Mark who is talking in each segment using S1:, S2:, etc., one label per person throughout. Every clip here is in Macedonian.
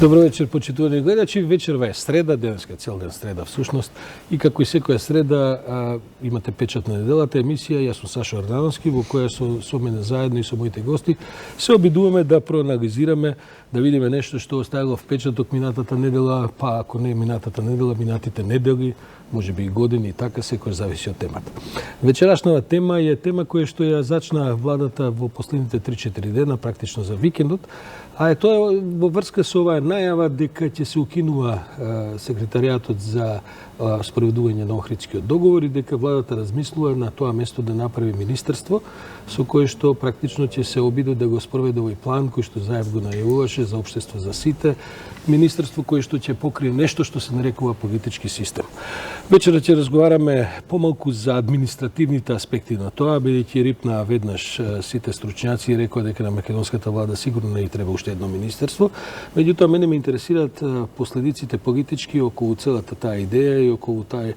S1: Добро вечер, почитувани гледачи. Вечерва е среда, денеска цел ден среда всушност. И како и секоја среда имате печат на неделата емисија. Јас сум Сашо Ардановски, во која со мене заедно и со моите гости се обидуваме да проанализираме, да видиме нешто што оставило впечаток минатата недела, па ако не минатата недела, минатите недели, може би и години, и така секој зависи од темата. Вечерашната тема е тема која што ја зачна владата во последните 3-4 дена, практично за викендот, а е тоа во врска со оваа најава дека ќе се укинува секретаријатот за спроведување на Охридскиот договор и дека владата размислува на тоа место да направи министерство со кое што практично ќе се обиде да го спроведе овој план кој што Заев го најавуваше за општество за сите, министерство кое што ќе покрие нешто што се нарекува политички систем. Вечера ќе разговараме помалку за административните аспекти на тоа, бидејќи рипна веднаш сите стручњаци и рекоа дека на македонската влада сигурно не и треба уште едно министерство. Меѓутоа, мене ме интересираат последиците политички околу целата таа идеја и околу тај,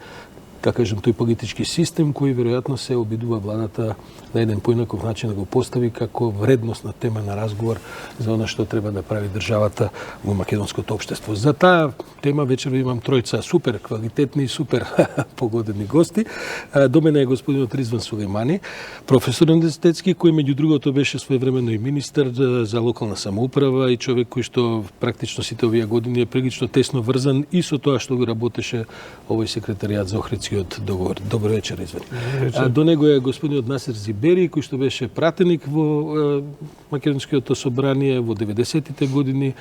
S1: да кажем, тој политички систем кој веројатно се обидува владата на еден поинаков начин да го постави како вредностна тема на разговор за она што треба да прави државата во македонското општество. За таа тема вечерва имам тројца супер квалитетни и супер погодени гости. До мене е господинот Ризван Сулеймани, професор универзитетски, кој меѓу другото беше своевремено и министер за локална самоуправа и човек кој што практично сите овие години е прилично тесно врзан и со тоа што го работеше овој секретаријат за Охридскиот договор. Добро вечер, Ризван. До него е господинот Насер Зибери, кој што беше пратеник во Македонското собрание во 90-тите години,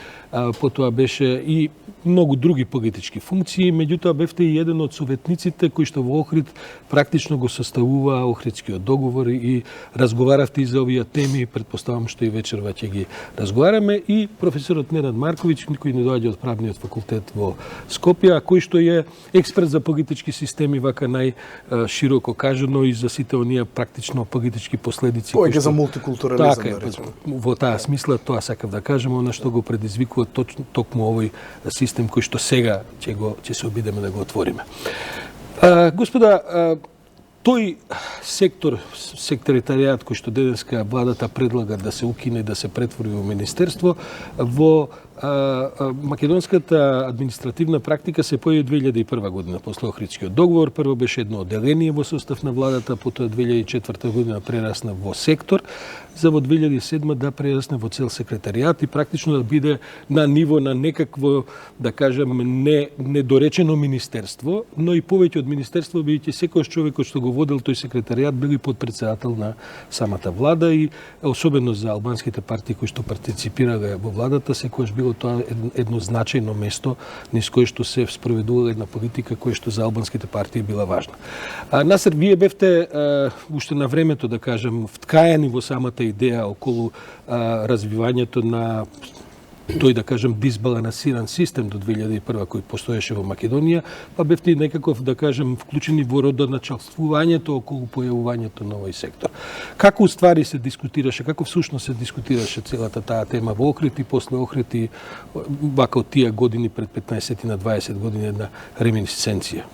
S1: потоа беше и многу други политички функции, меѓутоа бевте и еден од советниците кои што во Охрид практично го составува Охридскиот договор и разговаравте и за овие теми, предпоставам што и вечерва ќе ги разговараме, и професорот Ненад Марковиќ, кој не доаѓа од правниот факултет во Скопје, а кој што е експерт за политички системи, вака најшироко кажано, и за сите оние практично политички последици.
S2: Повеќе за мултикултурализам,
S1: така,
S2: да речеме.
S1: Во таа смисла, тоа сакав да кажем, она што го предизвикува токму овој систем кој што сега ќе се обидеме да го отвориме. Господа, тој секретаријат кој што денеска владата предлага да се укине, да се претвори во министерство, во македонската административна практика се појави 2001 година после Охридскиот договор. Прво беше едно одделение во состав на владата, потоа 2004 година прерасна во сектор, за во 2007 да прерасне во цел секретаријат и практично да биде на ниво на некакво, да кажем, недоречено министерство, но и повеќе од министерство, бидејќи секојаш човекот што го водел тој секретаријат бил и подпредседател на самата влада и особено за албанските партии кои што партиципирале во владата, секојаш било тоа едно значајно место низ кое што се спроведувала една политика која што за албанските партии била важна. Насер, вие бевте уште на времето, да кажем, вткајани во самата идеја околу развивањето на тој, да кажем, дисбалансиран систем до 2001 кој постоеше во Македонија, па бевте некаков, да кажем, вклучени во родоначалствувањето околу појавувањето на овој сектор. Како уствари се дискутираше, како всушност се дискутираше целата таа тема во Охрид и после Охрид и вака од тие години пред 15 на 20 години една реминисценција?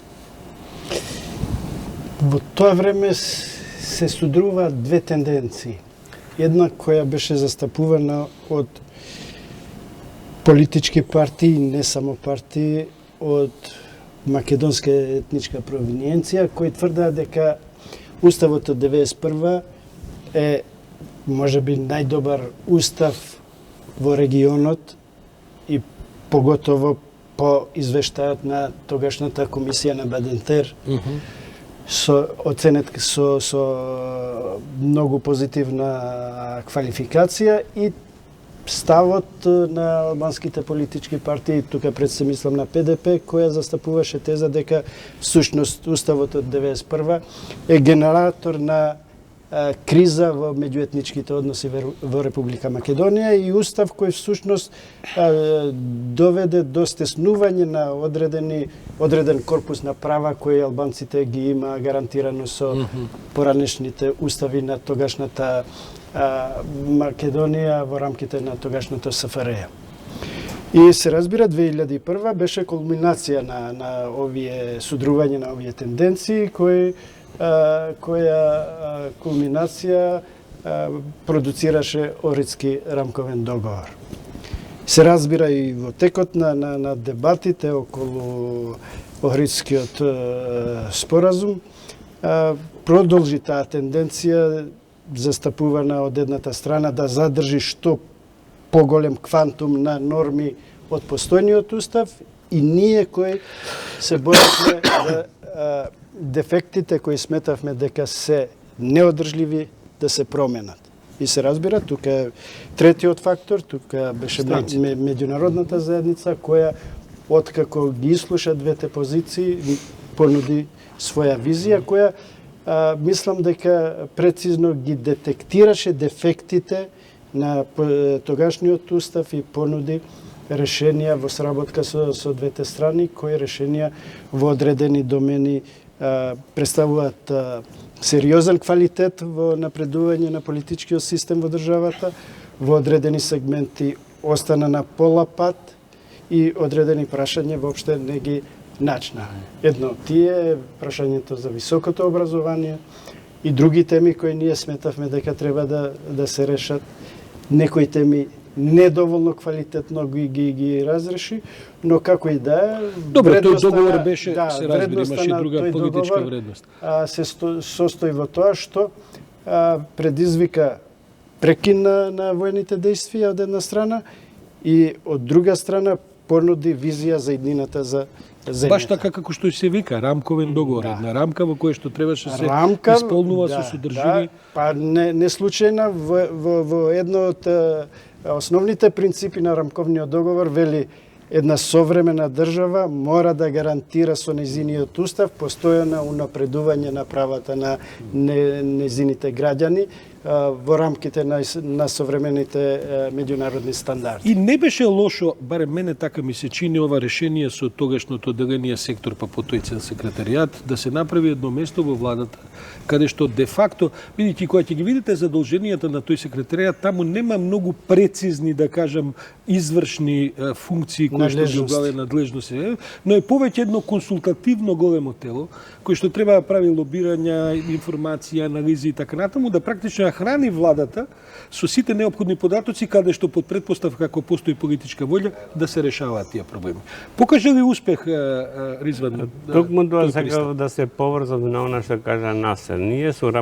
S3: Во тоа време се судруваат две тенденции. Една која беше застапувана од политички партии, не само партии, од македонска етничка провиниенција, кои тврдаа дека Уставот од 91 е можеби најдобар устав во регионот и поготово по извештајот на тогашната комисија на Бадентер, со оценет со многу позитивна квалификација, и ставот на албанските политички партии, тука пред се мислам на ПДП, која застапуваше теза дека всушност Уставот од 91 е генератор на криза во меѓуетничките односи во Република Македонија и устав кој всушност доведе до стеснување на одреден корпус на права кои албанците ги има гарантирано со поранешните устави на тогашната Македонија во рамките на тогашното СФРЈ. И се разбира, 2001 беше кулминација на овие судрување на овие тенденции, која кулминација продуцираше Охридски рамковен договор. се разбира и во текот на дебатите околу Охридскиот споразум, продолжи таа тенденција застапувана од едната страна да задржи што поголем квантум на норми од постојниот устав и ние кои се боривме да дефектите кои сметавме дека се неодржливи да се променат. И се разбира, тука е третиот фактор, тука беше меѓународната заедница која откако ги изслуша двете позиции понуди своја визија која мислам дека прецизно ги детектираше дефектите на тогашниот устав и понуди решенија во сработка со двете страни, кои решенија во одредени домени представуваат сериозен квалитет во напредување на политичкиот систем во државата, во одредени сегменти остана на пола пат и одредени прашања воопште не ги начна. Едно од тие е прашањето за високото образование и други теми кои ние сметавме дека треба да се решат. Некои теми недоволно квалитетно ги разреши, но како и да е,
S1: добро, тој договор беше, се разбира, имаше друга политичка вредност.
S3: Се состои во тоа што предизвика прекин на воените действија од една страна и од друга страна понуди визија за иднината за земјата.
S1: Баш така како што се вика, рамковен договор, една рамка во која што требаше се исполнува со содржини.
S3: Па не случајно во едно од основните принципи на рамковниот договор вели една современа држава мора да гарантира со нејзиниот устав постојано унапредување на правата на нејзините граѓани во рамките на современите меѓународни стандарди.
S1: И не беше лошо, барем мене така ми се чини, ова решение со тогашното делениот сектор па потоа и секретаријат да се направи едно место во владата каде што де факто, видите, кога ќе ги видите задолженијата на тој секретаријат, таму нема многу прецизни, да кажам, извршни функции кои што ги оглаве надлежности, но е повеќе едно консултативно големо тело кој што треба да прави лобирања, информација, анализи и така натаму, да практично храни владата со сите неопходни податоци каде што под претпоставка ако постои политичка волја да се решаваат тие проблеми. Покаже ли успех Ризван?
S2: Токму тоа сакав да се поврзам на она што кажа Насер. Ние со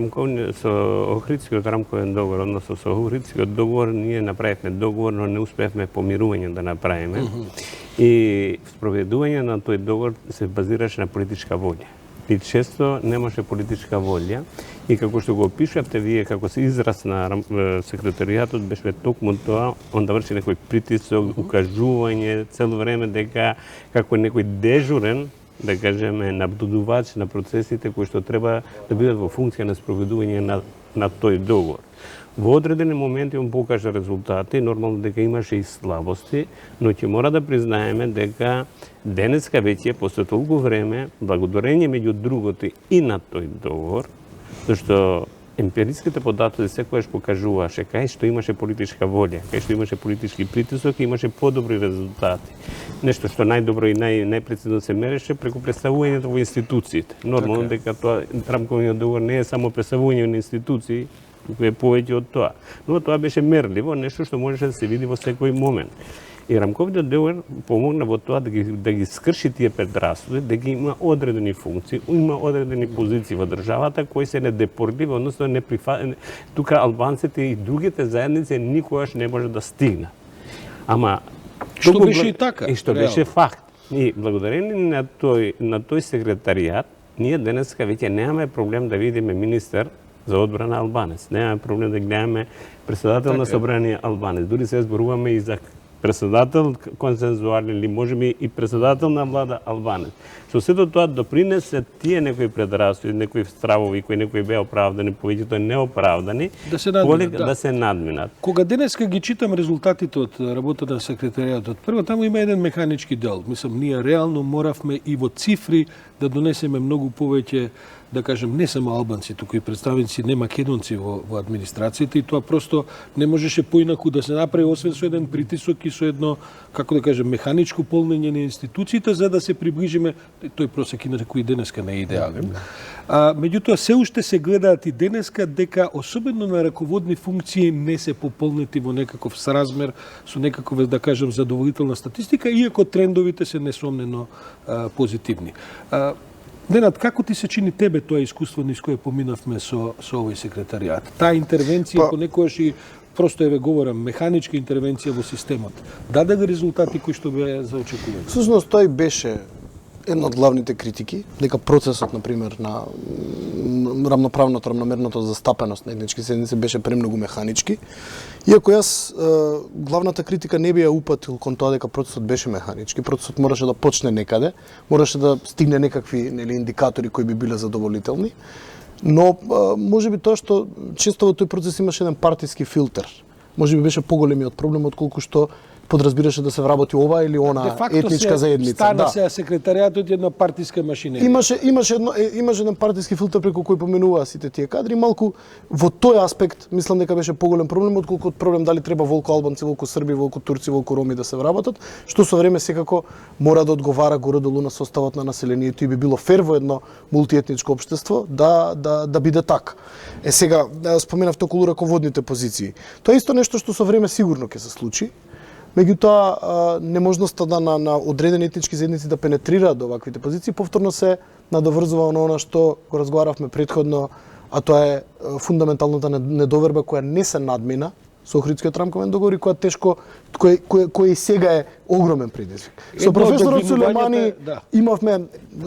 S2: Охридскиот рамковен договор, односно со Охридскиот договор, ние направивме договор, но не успевме помирување да направиме. И спроведување на тој договор се базираше на политичка волја. И често немаше политичка волја и како што го опишавте вие како се израз на секретаријатот беше токму тоа, он да врши некој притисок, укажување цело време дека како некој дежурен, да кажеме, наблюдувач на процесите кои што треба да бидат во функција на спроведување на тој договор. Во одредени моменти он покажа резултати, нормално дека имаше и слабости, но ќе мора да признаеме дека денеска веќе после толку време, благодарение меѓу другото и на тој договор, зашто емпириските податоци секогаш покажуваше кај што имаше политичка волја, кај што имаше политички притисок, имаше подобри резултати. Нешто што најдобро и најпрецизно се мереше преку представувањето во институциите. Нормално дека тоа рамковниот договор не е само представување на институции, кој е повеќе од тоа. Но тоа беше мерливо, нешто што можеше да се види во секој момент. И рамковниот договор помогна во тоа да ги скрши тие предрасуди, да ги има одредени функции, има одредени позиции во државата кои се недепортливи, односно тука албанците и другите заедници никогаш не може да стигнат. Ама
S1: што беше и така.
S2: И што беше факт. И благодарение на тој секретаријат, ние денеска веќе немаме проблем да видиме министер за одбрана албанец. Немаме проблем да гледаме председател на собрание албанец. Дури се зборуваме и за председател консензуален или можеби и председател на влада албанец. Со сето тоа допринесе тие некои предрасуди, некои стравови кои некои беа оправдани, повеќето неоправдани, да се надминат.
S1: Кога денеска ги читам резултатите од работата на секретаријатот, прво таму има еден механички дел. Мислам, ние реално моравме и во цифри да донесеме многу повеќе да кажем, не само албанци, туку и представници не македонци во администрацијата и тоа просто не можеше поинаку да се направи освен со еден притисок и со едно, како да кажем, механичко полнење на институциите за да се приближиме, тој просек инаку и денеска не е идеален. Меѓутоа се уште се гледаат и денеска дека особено на раководни функции не се пополнети во некаков сразмер со некакова, да кажем, задоволителна статистика, иако трендовите се несомнено позитивни. Денат, како ти се чини тебе тоа искуство низ кое поминавме со овој секретаријат? Таа интервенција понекогаш и просто еве говорам механичка интервенција во системот. Даде ли резултати кои што беа за очекување?
S4: Всушност тој беше една од главните критики, дека процесот, например, на рамномерната застапеност на етнички заедници беше премногу механички. Иако јас главната критика не би ја упатил кон тоа дека процесот беше механички, процесот мораше да почне некаде, мораше да стигне некакви индикатори кои би биле задоволителни, но можеби тоа што често во тој процес имаше еден партиски филтер. Можеби беше поголемиот проблем отколку што подразбираше да се вработи ова или она етничка заедница.
S1: Стана се секретаријатот една партиска машинерија.
S4: Имаше еден партиски филтер преку кој поменуваа сите тие кадри, малку во тој аспект мислам дека беше поголем проблем отколку проблем дали треба волку албанци, волку срби, волку турци, волку роми да се вработат, што со време секако мора да одговара горе-долу на составот на населението и би било фер во едно мултиетничко општество да биде така. Сега споменавте околу раководните позиции. Тоа е исто нешто што со време сигурно ќе се случи. Меѓутоа, неможноста на одредени етнички заедници да пенетрираат до оваквите позиции повторно се надоврзува на она што го разговаравме претходно, а тоа е фундаменталната недоверба која не се надмина со Охридскиот рамковен договор и која тешко, кој и сега е огромен предизвик. Со професорот Сулемани имавме,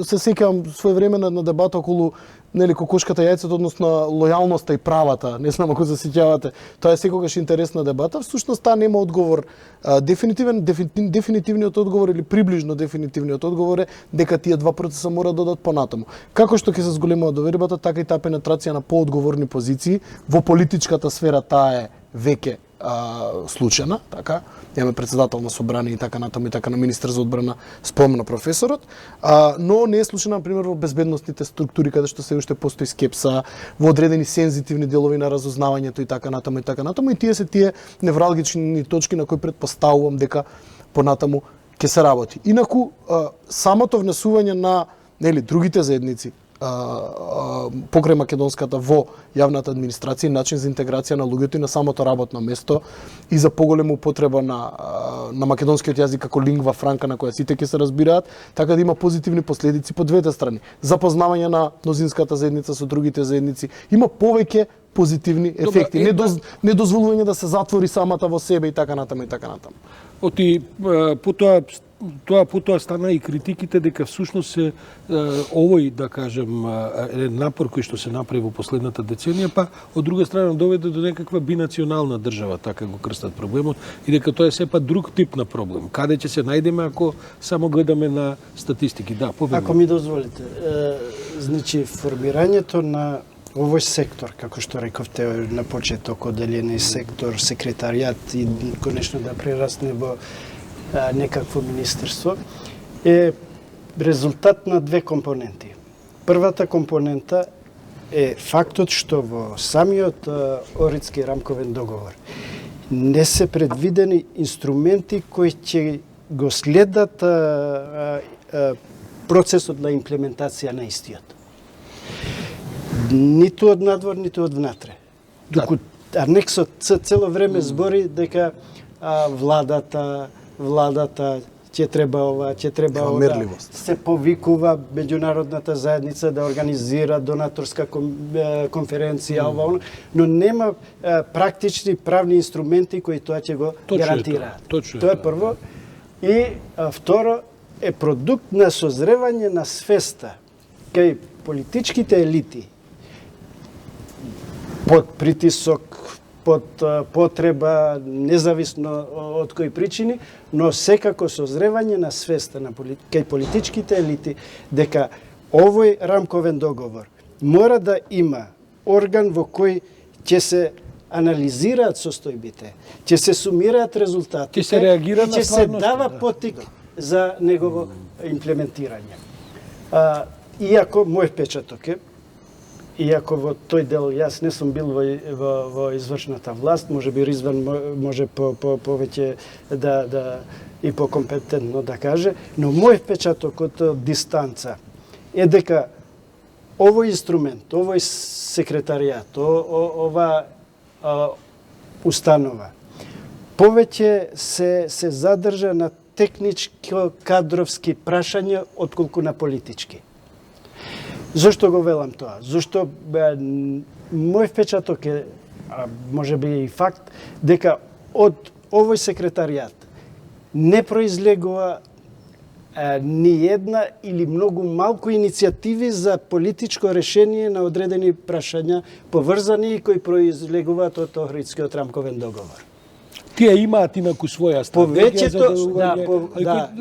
S4: се сеќавам своевремена на дебата околу кокошката јајцето, односно лојалноста и правата, не знам ако се сеќавате, тоа е секогаш интересна дебата. Всушност таа нема одговор дефинитивниот одговор или приближно дефинитивниот одговор е дека тие два процеса мора да одат понатаму. Како што ќе се зголемува довербата, така и таа пенетрација на поодговорни позиции во политичката сфера таа е веќе случајна, така, имаме председател на собрание и така натаму и така на министер за одбрана, спомна професорот, но не е случајна, например, во безбедносните структури, каде што се уште постои скепса, во одредени сензитивни делови на разузнавањето и така натаму и тие се тие невралгични точки на кои предпоставувам дека понатаму ќе се работи. Инаку, самото внесување на другите заедници покрај македонската во јавната администрација, начин за интеграција на луѓето и на самото работно место и за поголема употреба на македонскиот јазик како лингва франка на која сите ќе се разбираат, така да има позитивни последици по двете страни. Запознавање на мнозинската заедница со другите заедници, има повеќе позитивни ефекти, недозволување да се затвори самата во себе и така натаму и така натаму.
S1: Потоа стана и критиките дека всушност се овој, да кажем, еден напор кој што се направи во последната деценија, па од друга страна доведе до некаква бинационална држава, така го крстат проблемот, и дека тоа е сепак друг тип на проблем. Каде ќе се најдеме ако само гледаме на статистики? Да, поведам.
S3: Ако ми дозволите, значи формирањето на овој сектор, како што рековте на почеток, одделени сектор, секретаријат и конечно да прерасне во некакво министерство, е резултат на две компоненти. Првата компонента е фактот што во самиот Охридски рамковен договор не се предвидени инструменти кои ќе го следат процесот на имплементација на истиот. Ниту од надвор, ниту од внатре. Доку анексот цело време збори дека владата ќе треба ова, се повикува меѓународната заедница да организира донаторска конференција, но нема практични правни инструменти кои тоа ќе го гарантираат. Тоа е прво. И второ е продукт на созревање на свеста кај политичките елити под притисок, под потреба, независно од кои причини, но секако созревање на свеста кај политичките елити дека овој рамковен договор мора да има орган во кој ќе се анализираат состојбите, ќе се сумираат резултати,
S1: ќе се реагира на
S3: ќе се дава поттик за негово имплементирање. Иако мој впечаток е иако во тој дел јас не сум бил во извршната власт, може би Ризван може повеќе да и покомпетентно да каже, но мој впечаток од дистанца е дека овој инструмент, овој секретаријат, ова установа повеќе се задржа на техничко-кадровски прашања отколку на политички. Зошто го велам тоа? Зошто мој впечаток е, може би и факт, дека од овој секретаријат не произлегува ни една или многу малку иницијативи за политичко решение на одредени прашања поврзани и кои произлегуваат од Охридскиот рамковен договор.
S1: Тие имаат инаку своја стратегија за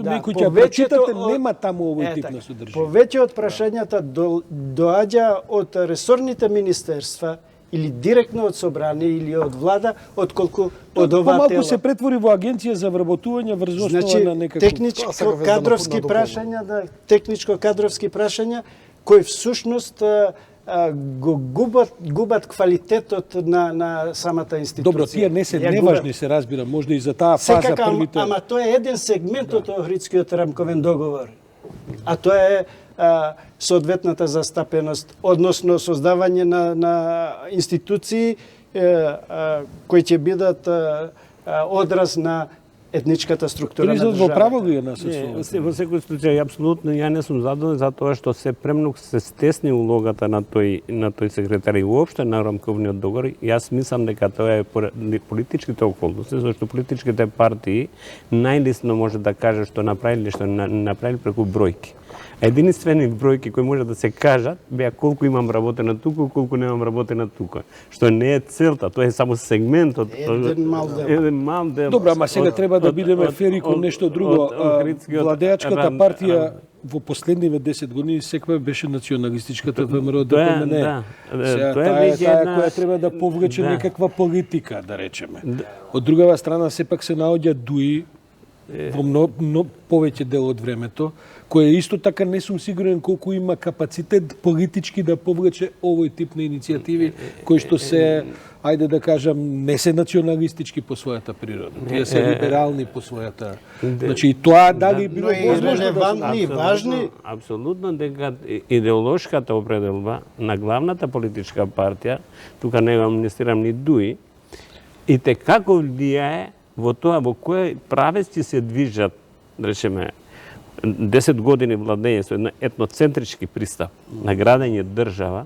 S1: некои ќе прочитате, нема таму овој тип на содржина.
S3: Повеќе од прашањата доаѓа од ресорните министерства или директно од собрание или од влада, отколку од ова тело.
S1: Помалку се претвори во агенција за вработување врз основа на некако
S3: техничко-кадровски прашања, техничко-кадровски прашања кои всушност го губат квалитетот на самата институција.
S1: Добро, тие не се неважни, се разбира, можда и за таа фаза првите.
S3: Ама тоа е еден сегмент од Охридскиот рамковен договор. А тоа е соодветната застапеност, односно создавање на институции кои ќе бидат одраз на етничката структура на државата.
S1: Во право ли е нас?
S2: Во секој случај, апсолутно, ја не сум задоволен затоа што се премногу се стесни улогата на тој секретар и уопште на рамковниот договор. Јас мислам дека тоа е поради политичките околности, зашто политичките партии најлесно може да каже што направили преку бројки. Единствени бројки кои може да се кажат беа колку имам работено тука, колку немам работено тука. Што не е целта, тоа е само сегмент од еден мал дел.
S1: Добро, ама сега треба да бидеме фери кон нешто друго. Владеачката партија во последниве 10 години секоја беше националистичката ВМРО ДПМН. Таа која треба да повлече некаква политика, да речеме. Од другава страна сепак се наоѓа ДУИ во многу повеќе дел од времето, кој исто така не сум сигурен колку има капацитет политички да повлече овој тип на иницијативи, кои што се, ајде да кажам, не се националистички по својата природа. Тие се либерални по својата. Значи, и тоа дали било возможно
S3: да се важни?
S2: Апсолутно дека идеолошката определба на главната политичка партија, тука не го амнестирам ни ДУИ, и те како влијае во тоа во кој правец ќе се движат, да речеме, 10 години владење со етноцентрички пристап на градење држава,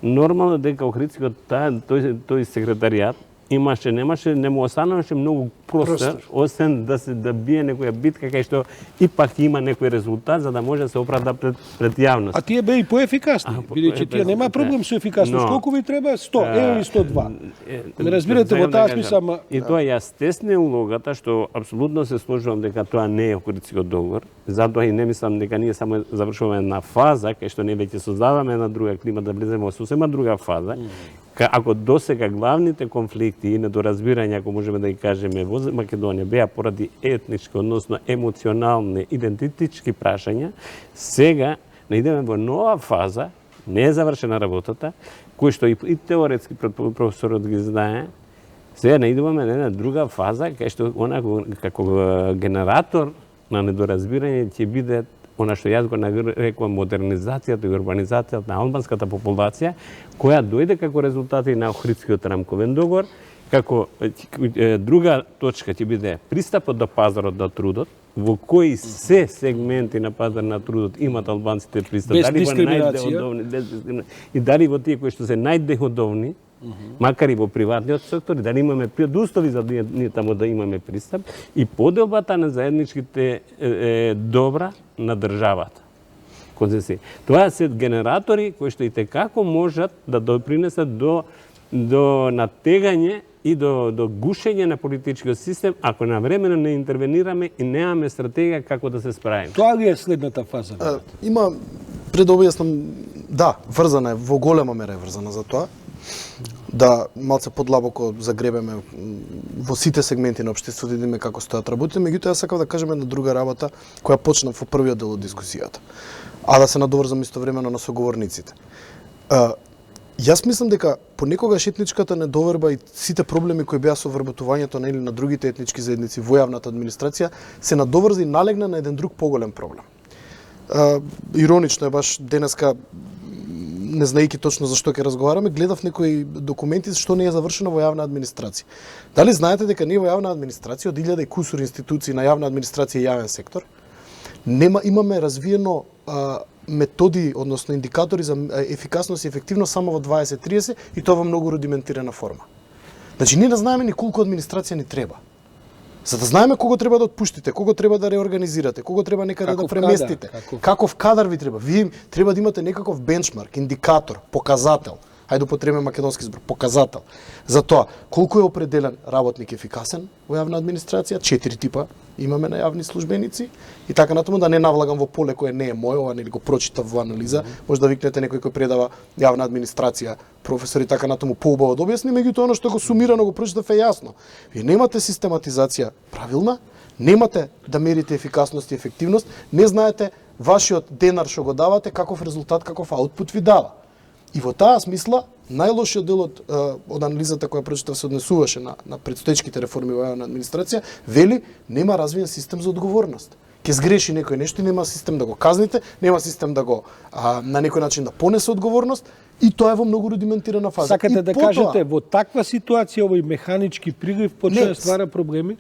S2: нормално дека Охридскиот тој секретаријат не му остануваше многу простор, освен да бие некоја битка кај што ипак има некој резултат за да може да се оправда пред јавност.
S1: А тие беа и поефикасни, бидејќи тие нема проблем со ефикасност. Колку ви треба? 100 или 102. Не разбирате во таа смисла,
S2: и тоа ја стесне улогата што апсолутно се сложувам дека тоа не е Охридскиот договор. Затоа и не мислам дека ние само завршуваме една фаза кај што не веќе создаваме една друга клима да влеземе во сосема друга фаза. Ако досега главните конфликти и недоразбирања, ако можеме да ги кажеме, во Македонија беа поради етнички, односно емоционални, идентитички прашања, сега не идеме во нова фаза, не е завршена работата, кој што и теоретски професорот ги знае, сега не идеме на една друга фаза, кај што како генератор на недоразбирање ќе биде она што јас го нарекувам модернизацијата и урбанизацијата на албанската популација, која дојде како резултати на Охридскиот рамковен договор, како друга точка ќе биде пристапот до пазарот на трудот, во кои се сегменти на пазар на трудот имат албанците пристап,
S1: без дискриминација,
S2: и дали во тие кои што се најдеходовни, макар и во приватниот сектор, дали имаме предуслови за ние таму да имаме пристап, и поделбата на заедничките добра на државата. Тоа се генератори кои што и текако можат да допринесат до натегање и до гушење на политичкиот систем, ако навремено не интервенираме и немаме стратегија како да се справиме.
S1: Тоа ли е следната фаза?
S4: Има, пред да објаснам, да, врзана е, во голема мера е врзана за тоа. Да малце подлабоко загребеме во сите сегменти на општеството, да видиме како стојат работите, меѓутоа јас сакав да кажем една друга работа која почна во првиот дел од дискусијата, а да се надоврзам истовремено на соговорниците. Јас мислам дека понекогаш етничката недоверба и сите проблеми кои беа со вработувањето на другите етнички заедници во јавната администрација се надоврза и налегна на еден друг поголем проблем. Иронично е баш денеска, не знаејќи точно за што ќе разговараме, гледав некои документи што не е завршено во јавна администрација. Дали знаете дека ние во јавна администрација од 1000 и кусур институции на јавна администрација и јавен сектор имаме развиено методи, односно индикатори за ефикасност и ефективност само во 20-30 и тоа во многу рудиментирана форма. Значи, ние не знаеме ни колку администрација ни треба. За да знаеме кого треба да отпуштите, кого треба да реорганизирате, кого треба некаде да преместите, каков кадар ви треба. Вие треба да имате некаков бенчмарк, индикатор, показател. Хајде употребиме македонски збор, показател. За тоа, колку е определен работник ефикасен во јавна администрација, 4 типа имаме на јавни службеници и така натаму, да не навлагам во поле кое не е мој, ова нели го прочитав во анализа, може да викнете некој кој предава јавна администрација, професор и така натаму поубаво да објасни, меѓутоа она што го сумирано го прочитав е јасно. Вие немате систематизација правилна, немате да мерите ефикасност и ефективност, не знаете вашиот денар што го давате, каков резултат, каков аутпут ви дава. И во таа смисла, најлошиот дел од анализата која прочитав се однесуваше на предстоечките реформи во јавна администрација, вели нема развиен систем за одговорност. Ке сгреши некој нешто и нема систем да го казните, нема систем да го на некој начин да понесе одговорност и тоа е во многу рудиментирана фаза.
S1: Сакате да кажете во таква ситуација овој механички прилив почне да ствара проблеми?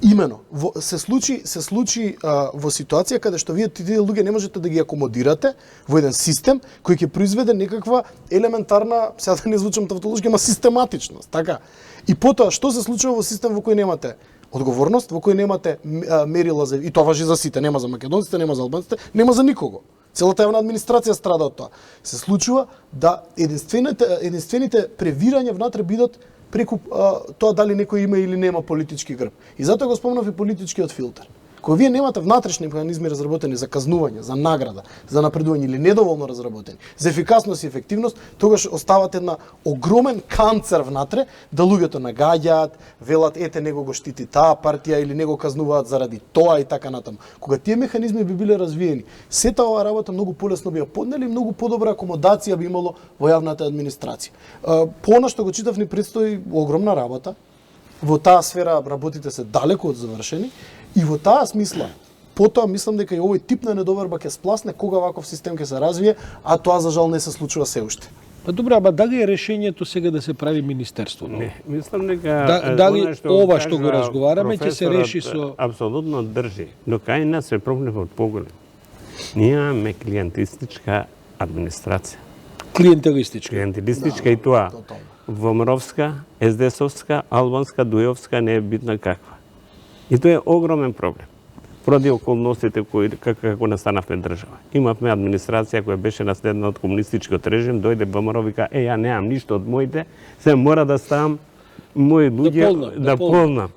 S4: Имено, се случи во ситуација каде што вие тие луѓе не можете да ги акомодирате во еден систем кој ќе произведе некаква елементарна, сега да не звучам тавтологички, ама систематичност, така. И потоа што се случува во систем во кој немате одговорност, во кој немате мерила за, и тоа важи за сите, нема за македонците, нема за албанците, нема за никого. Целата јавна администрација страда од тоа. Се случува да единствените превирања внатре бидат преку тоа дали некој има или нема политички грб. И затоа го спомнав и политичкиот филтер. Кога вие немате внатрешни механизми разработени за казнување, за награда, за напредување или недоволно разработени, за ефикасност и ефективност, тогаш оставате една огромен канцер внатре да луѓето нагаѓаат, велат ете него го штити таа партија или него казнуваат заради тоа и така натаму. Кога тие механизми би биле развиени, сета оваа работа многу полесно би ја поднели, многу подобра акомодација би имало во јавната администрација. По она што го читав ни предстои огромна работа. Во таа сфера работите се далеку од завршени. И во таа смисла, потоа мислам дека и овој тип на недоверба ќе спласне кога ваков систем ќе се развие, а тоа за жал не се случува се уште.
S1: Па добро, ама дали е решението сега да се прави министерство?
S2: Не, мислам дека
S1: дали ова што го разговараме ќе се реши со
S2: апсолутно држи. Но кај нас е проблемот поголем. Ние имаме клиентистичка администрација.
S1: Клиентелистичка
S2: и тоа. ВМРО-вска, СДС-овска, албанска, дујовска, не е битна каква. И тоа е огромен проблем. Поради околностите како настанавме држава. Имавме администрација која беше наследна од комунистичкиот режим, дојде ВМРО вика, ја немам ништо од моите, се мора да ставам мои луѓе да полнам.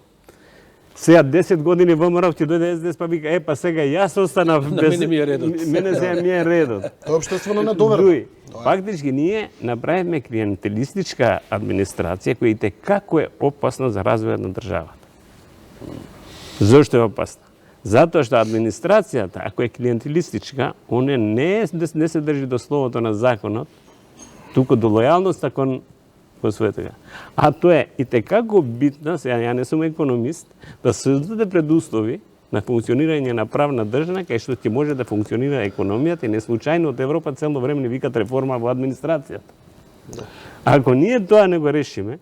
S2: Сега 10 години ВМРО ќе дојде СДС па вика, па сега јас останав без
S1: мене ми е редот.
S2: Мене сега ми е редот.
S4: Тоа општествено недоверба.
S2: Фактички ние направивме клиентелистичка администрација која и како е опасна за развојот на државата. Зошто е опасна? Затоа што администрацијата, ако е клиентелистичка, она не се држи до словото на законот, туку до лојалноста кон својот. А тоа е и како битно, сега ја не сум економист, да создаде предуслови на функционирање на правна држава, кај што ќе може да функционира економијата и не случајно од Европа цело време ни викат реформа во администрацијата. Ако ние тоа не го решиме,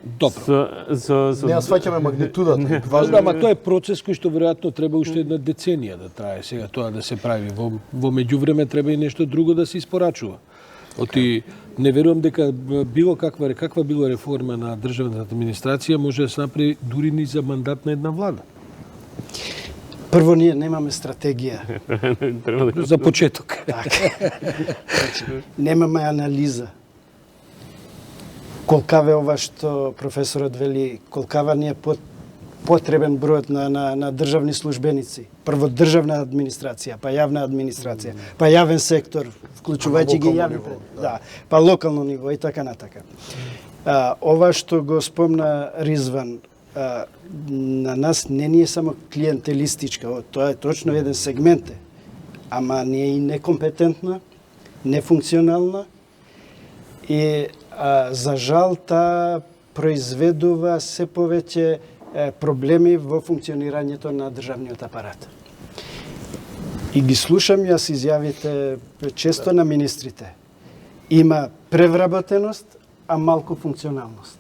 S1: добро.
S4: Не сваќаме магнитудата.
S1: Важно, ама тоа е процес кој што веројатно треба уште една деценија да трае сега тоа да се прави. Во меѓувреме треба и нешто друго да се испорачува. Оти не верувам дека било каква било реформа на државната администрација може да се направи дури ни за мандат на една влада.
S3: Прво, ние немаме стратегија.
S1: За почеток.
S3: Немаме анализа. Колкава е ова што професорот вели, колкава ни е потребен бројот на државни службеници. Прво државна администрација, па јавна администрација, па јавен сектор, вклучувајќи ги јавни па локално ниво и така натака. Ова што го спомна Ризван, на нас не ни е само клиентелистичка, тоа е точно еден сегмент, ама не е и некомпетентна, нефункционална И за жал таа произведува се повеќе проблеми во функционирањето на државниот апарат. И ги слушам јас изјавите често на министрите. Има превработеност, а малку функционалност.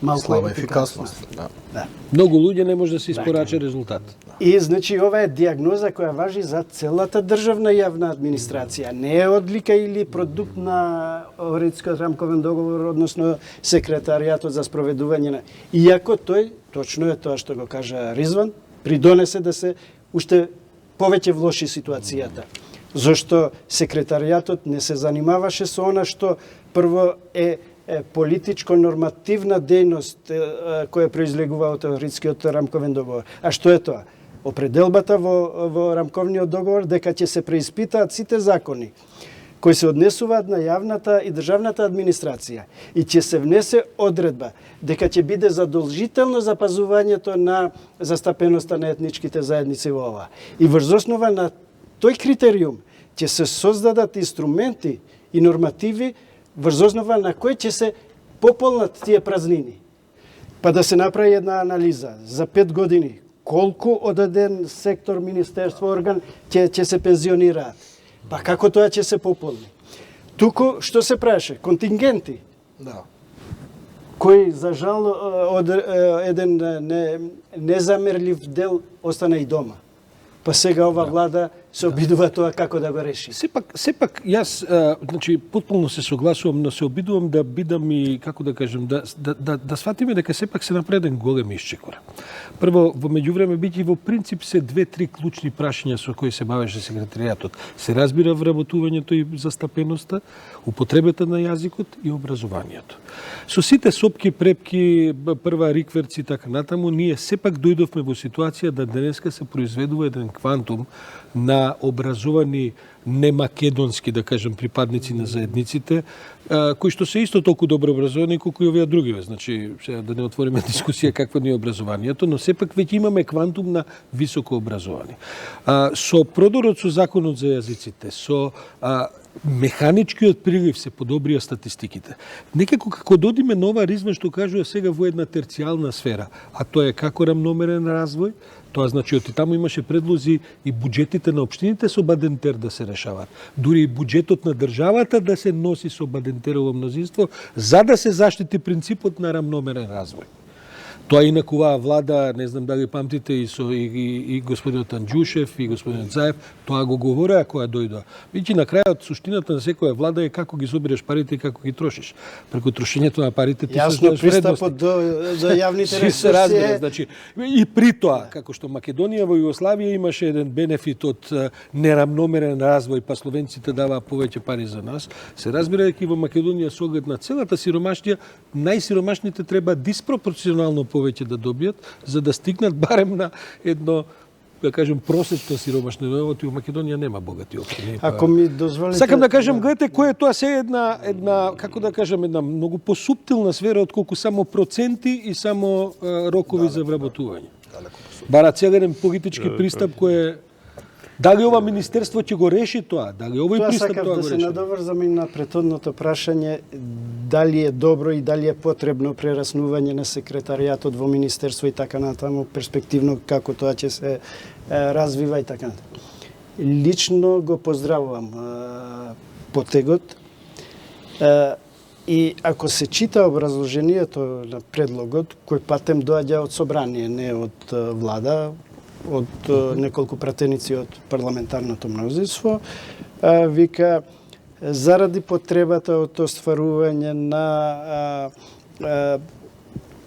S3: Малку
S4: слаба ефикасност.
S3: Да.
S1: Многу луѓе не може да се испорача резултат.
S3: И значи ова е диагноза која важи за целата државна јавна администрација. Не е одлика или продукт на Охридскиот рамковен договор, односно секретаријатот за спроведување на. Иако тој, точно е тоа што го кажа Ризван, придонесе да се уште повеќе влоши ситуацијата. Зошто секретаријатот не се занимаваше со она што прво е политичко-нормативна дејност која произлегува од Охридскиот рамковен договор. А што е тоа? Определбата во рамковниот договор дека ќе се преиспитаат сите закони кои се однесуваат на јавната и државната администрација и ќе се внесе одредба дека ќе биде задолжително запазувањето на застапеноста на етничките заедници во ова. И врз основа на тој критериум ќе се создадат инструменти и нормативи врз основа на кои ќе се пополнат тие празнини. Па да се направи една анализа за 5 години колку од еден сектор, министерство, орган ќе се пензионираат. Па како тоа ќе се пополни? Туку што се праше? Контингенти.
S4: Да.
S3: Кои за жал од еден незамерлив дел остана и дома. Па сега ова влада се обидува тоа како да го реши.
S1: Сепак јас значи потполно се согласувам, но се обидувам да бидам и како да кажем да сватиме дека сепак се напреден голем исчекор. Прво, во меѓувреме биќе во принцип се 2-3 клучни прашања со кои се бавеше секретаријатот. Се разбира вработувањето и застапеноста, употребата на јазикот и образованието. Со сите сопки, препки, прва рикверци и така натаму, ние сепак дојдовме во ситуација да денеска се произведува еден квантум на образовани немакедонски, да кажем, припадници на заедниците, кои што се исто толку добро образовани колку и овие другиве. Значи, да не отвориме дискусија какво ни е образованието, но сепак веќе имаме квантум на високо образовани. Со продорот со законот за јазиците, со механичкиот прилив се подобрија статистиките. Некако како додиме на ова Ризван што кажува сега во една терцијална сфера, а тоа е како рамномерен развој, тоа значи оти таму имаше предлози и буџетите на општините со бадентер да се решаваат. Дури и буџетот на државата да се носи со бадентерово мнозинство, за да се заштити принципот на рамномерен развој. Тоа инаку оваа влада, не знам дали памтите и господинот Анџушев и господинот Заев, тоа го говореа кога дојдоа. Веќе на крајот суштината на секоја влада е како ги собираш парите и како ги трошиш. Преку трошењето на парите ти
S3: јасно пристапот до јавните ресурси.
S1: Значи, и при тоа, како што Македонија во Југославија имаше еден бенефит од нерамномерен развој, па словенците даваа повеќе пари за нас, се разбира дека и во Македонија со оглед на целата сиромаштија, најсиромашните треба диспропорционално повеќе да добијат, за да стигнат барем на едно, да кажем, просечно сиромашно ниво. Во Македонија нема богати општини.
S3: Ако ми дозволите...
S1: Сакам да кажам, гледате, кој е тоа се една, како да кажем, една многу посуптилна сфера, отколку само проценти и само рокови за вработување. Бара цел еден политички пристап кој е... Дали ова министерство ќе го реши тоа? Дали овој пристап тоа го реши?
S3: Да се надоврзам и на претhodното прашање дали е добро и дали е потребно прераснување на секретаријатот во министерство и така натаму, перспективно како тоа ќе се развива и така натаму. Лично го поздравувам потегот и ако се чита образложението на предлогот, кој патем доаѓа од собрание, не од влада, од неколку пратеници од парламентарното мнозинство, вика заради потребата од остварување на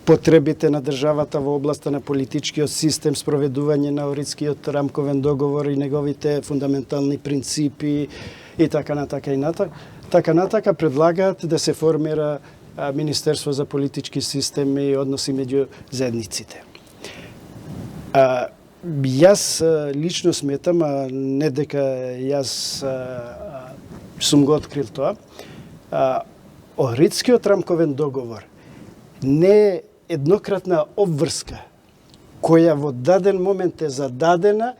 S3: потребите на државата во областа на политичкиот систем, спроведување на Охридскиот рамковен договор и неговите фундаментални принципи и така натака предлагаат да се формира Министерство за политички системи и односи меѓу заедниците. Јас лично сметам, а не дека јас сум го открил тоа, Охридскиот рамковен договор не е еднократна обврска која во даден момент е зададена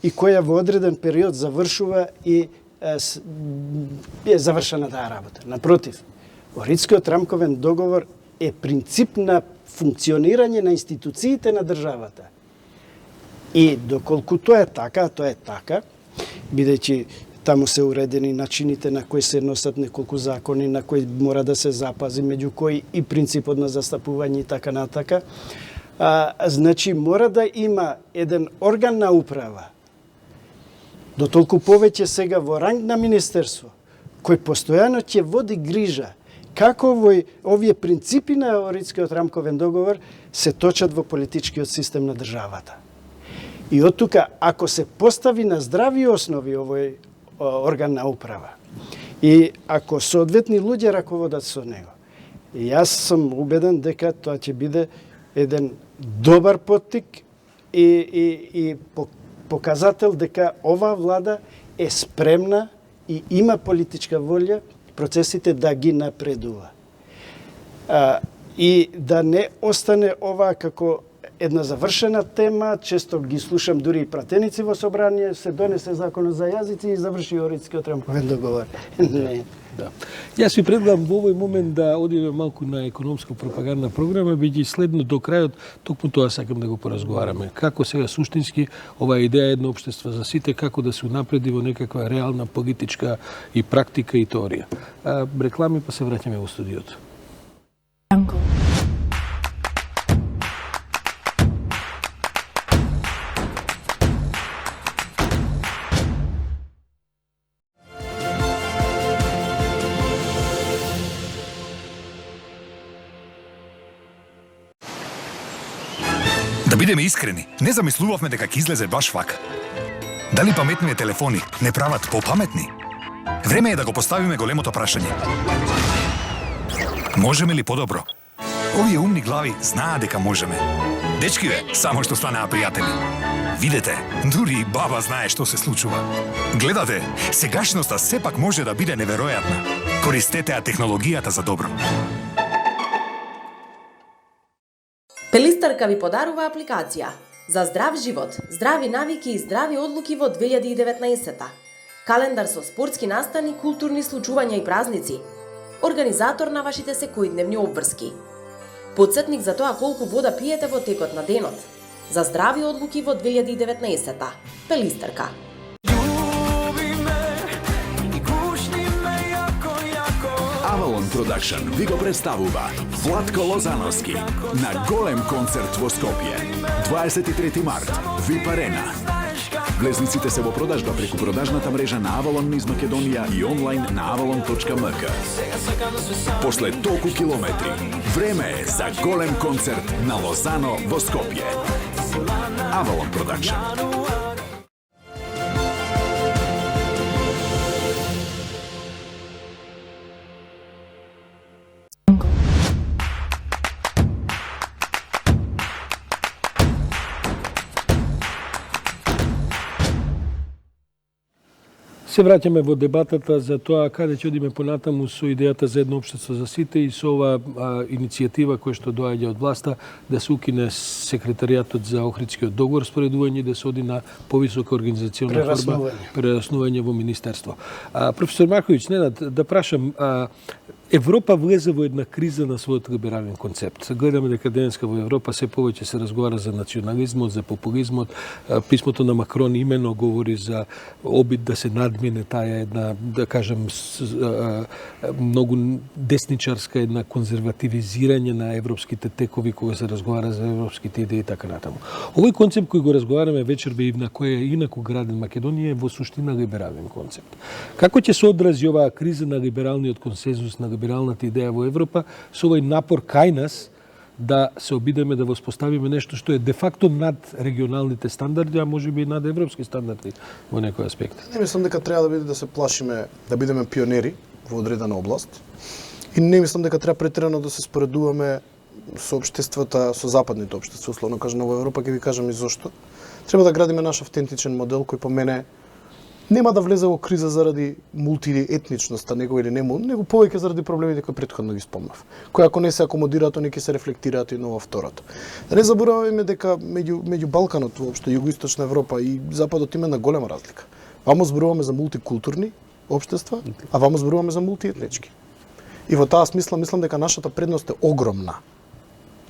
S3: и која во одреден период завршува и е завршена таа работа. Напротив, Охридскиот рамковен договор е принцип на функционирање на институциите на државата. И доколку тоа е така, бидејќи таму се уредени начините на кои се носат неколку закони, на кои мора да се запази, меѓу кои и принципот на застапување и така натака. Значи, мора да има еден орган на управа, дотолку повеќе сега во ранг на министерство, кој постојано ќе води грижа како овие принципи на Охридскиот рамковен договор се точат во политичкиот систем на државата. И од тука, ако се постави на здрави основи овој орган на управа и ако соодветни луѓе раководат со него, јас сум убеден дека тоа ќе биде еден добар поттик и показател дека ова влада е спремна и има политичка волја процесите да ги напредува. И да не остане ова како една завршена тема, често ги слушам дури и пратеници во собрание, се донесе законот за јазици и заврши Охридскиот рамковен договор. Не.
S1: Да. Јас ви предлагам во овој момент да одиме малку на економска пропагандна програма, бидејќи следно до крајот токму тоа сакам да го поразговараме. Како сега суштински оваа идеја едно општество за сите, како да се унапреди во некаква реална политичка и практика и теорија. Реклами па се враќаме во студиото.
S5: Да бидеме искрени, не замислувавме дека ќе излезе баш вака. Дали паметниве телефони не прават попаметни? Време е да го поставиме големото прашање. Можеме ли подобро? Овие умни глави знаат дека можеме. Дечкиве, само што станаа пријатели. Видете, дури и баба знае што се случува. Гледате, сегашноста сепак може да биде неверојатна. Користете ја технологијата за добро.
S6: Пелистарка ви подарува апликација за здрав живот, здрави навики и здрави одлуки во 2019-та. Календар со спортски настани, културни случувања и празници. Организатор на вашите секојдневни обврски. Подсетник за тоа колку вода пиете во текот на денот. За здрави одлуки во 2019-та. Пелистарка.
S7: Avalon Production ви го представува Владко Лозановски на голем концерт во Скопје. 23 март, VIP Arena. Влезниците се во продажба преку продажната мрежа на Avalon низ Македонија и онлайн на avalon.mk. После толку километри, време е за голем концерт на Лозано во Скопје. Avalon Production.
S1: Се враќаме во дебатата за тоа каде ќе одиме понатаму со идејата за едно општество за сите и со оваа иницијатива која што доаѓа од власта да се укине секретаријатот за Охридскиот договор, споредување да се оди на повисока организациона форма, прераснување во министерство. Професор Марковиќ, Ненад, да прашам, Европа влезе во една криза на својот либерален концепт. Гледаме дека денеска во Европа се повеќе се разговара за национализмот, за популизмот. Писмото на Макрон имено говори за обид да се надмине таа една, да кажем, многу десничарска една конзервативизирање на европските текови кога се разговара за европските идеи и така натаму. Овој концепт кој го разговараме вечерва и на кој е инаку граден Македонија е во суштина либерален концепт. Како ќе се одрази оваа криза на либералниот консензус, на либералната идеја во Европа со овој напор кај нас да се обидеме да воспоставиме нешто што е де факто над регионалните стандарди, а можеби и над европски стандарди во некој аспект?
S4: Не мислам дека треба да биде да се плашиме да бидеме пионери во одредена област. И не мислам дека треба претерано да се споредуваме со општествата, со западните општества, условно кажано во Европа, ќе ви кажам и зошто. Треба да градиме наш автентичен модел кој по мене нема да влезе во криза заради мултиетничноста него или нему, него повеќе заради проблемите кои претходно ги спомнав. Кои ако не се акомодираат, они ќе се рефлектираат и на второто. Да не забораваме дека меѓу Балканот, воопшто југоисточна Европа и Западот има една голема разлика. Вамо зборуваме за мултикултурни општества, а вамо зборуваме за мултиетнички. И во таа смисла мислам дека нашата предност е огромна.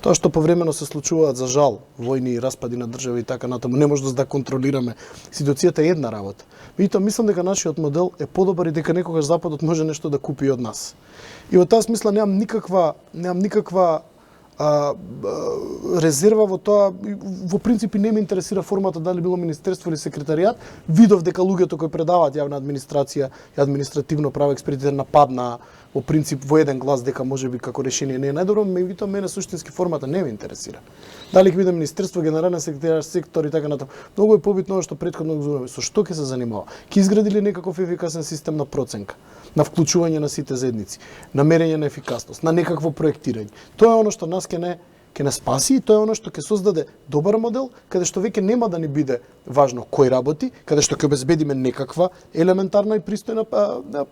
S4: Тоа што повремено се случуваат за жал, војни и распади на држави и така натаму, не може да контролираме. Ситуацијата е една работа. Меѓутоа мислам дека нашиот модел е подобар и дека некогаш Западот може нешто да купи од нас. И во таа смисла немам никаква резерва во тоа. Во принципи не ме интересира формата дали било министерство или секретаријат. Видов дека луѓето кои предаваат јавна администрација и административно право експедитите нападнаа во принцип во еден глас дека можеби како решение не е најдобро, меѓутоа мене суштински формата не ме интересира. Дали ќе биде министерство, генерален секретар, сектор и така натаму. Многу е побитно што претходно зборуваме. Со што ќе се занимава? Ќе изгради ли некаков ефикасен систем на проценка, на вклучување на сите заедници, на мерење на ефикасност, на некакво проектирање? Тоа е оно што нас ќе не спаси и тоа е оно што ќе создаде добар модел, каде што веќе нема да ни биде важно кој работи, каде што ќе обезбедиме некаква елементарна и пристојна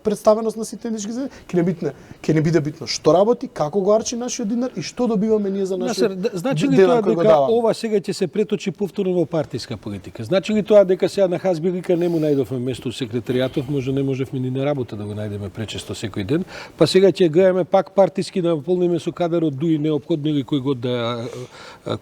S4: представеност на сите етнички заедници, ќе не биде битно што работи, како го арчи нашиот динар и што добиваме ние за нашиот денар.
S1: Значи ли тоа дека ова сега ќе се преточи повторно во партиска политика? Значи ли тоа дека сега на Хазбилика не му најдовме место секретаријатов, не можевме ни на работа да го најдеме пречесто секој ден, па сега ќе гледаме пак партиски да наполниме со кадар од дуи неопходно или кој год да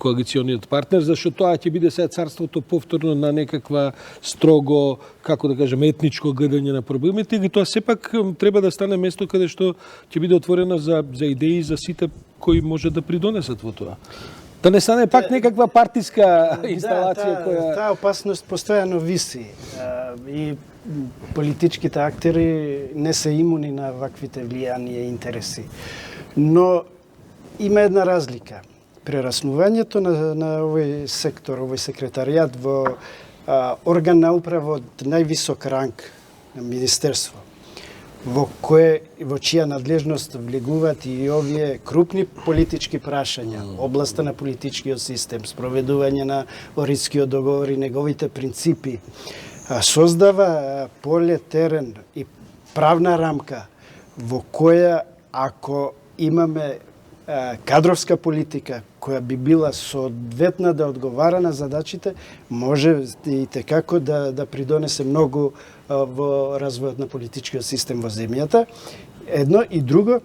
S1: коалициониот партнер, зашто тоа ќе биде сега царството повторно на некаква строго, како да кажем, етничко гледање на проблемите, или тоа сепак треба да стане место каде што ќе биде отворено за идеи за сите кои може да придонесат во тоа. Да не стане пак некаква партиска инсталација која...
S3: Таа опасност постојано виси. И политичките актери не се имуни на ваквите влијанија и интереси. Но има една разлика. Прераснувањето на овој сектор, овој секретаријат во орган на управа од највисок ранг на министерство, во чија надлежност влегуваат и овие крупни политички прашања, областа на политичкиот систем, спроведување на Оридскиот договор и неговите принципи, создава поле, терен и правна рамка во која ако имаме кадровска политика која би била соодветна да одговара на задачите, може и текако да придонесе многу во развојот на политичкиот систем во земјата. Едно и друго,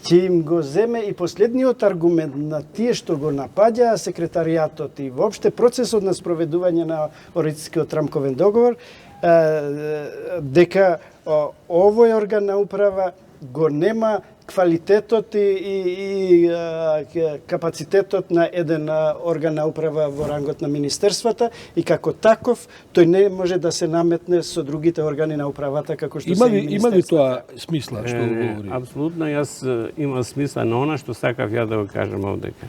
S3: ќе им го земе и последниот аргумент на тие што го напаѓаа секретаријатот и воопште процесот на спроведување на Оридскиот рамковен договор, дека овој орган на управа го нема квалитетот и капацитетот на еден орган на управа во рангот на министерствата и како таков тој не може да се наметне со другите органи на управата како што се министерствата.
S1: Има ли тоа смисла што говори?
S2: Апсолутно, јас имам смисла на она што сакав ја да го кажам овдека.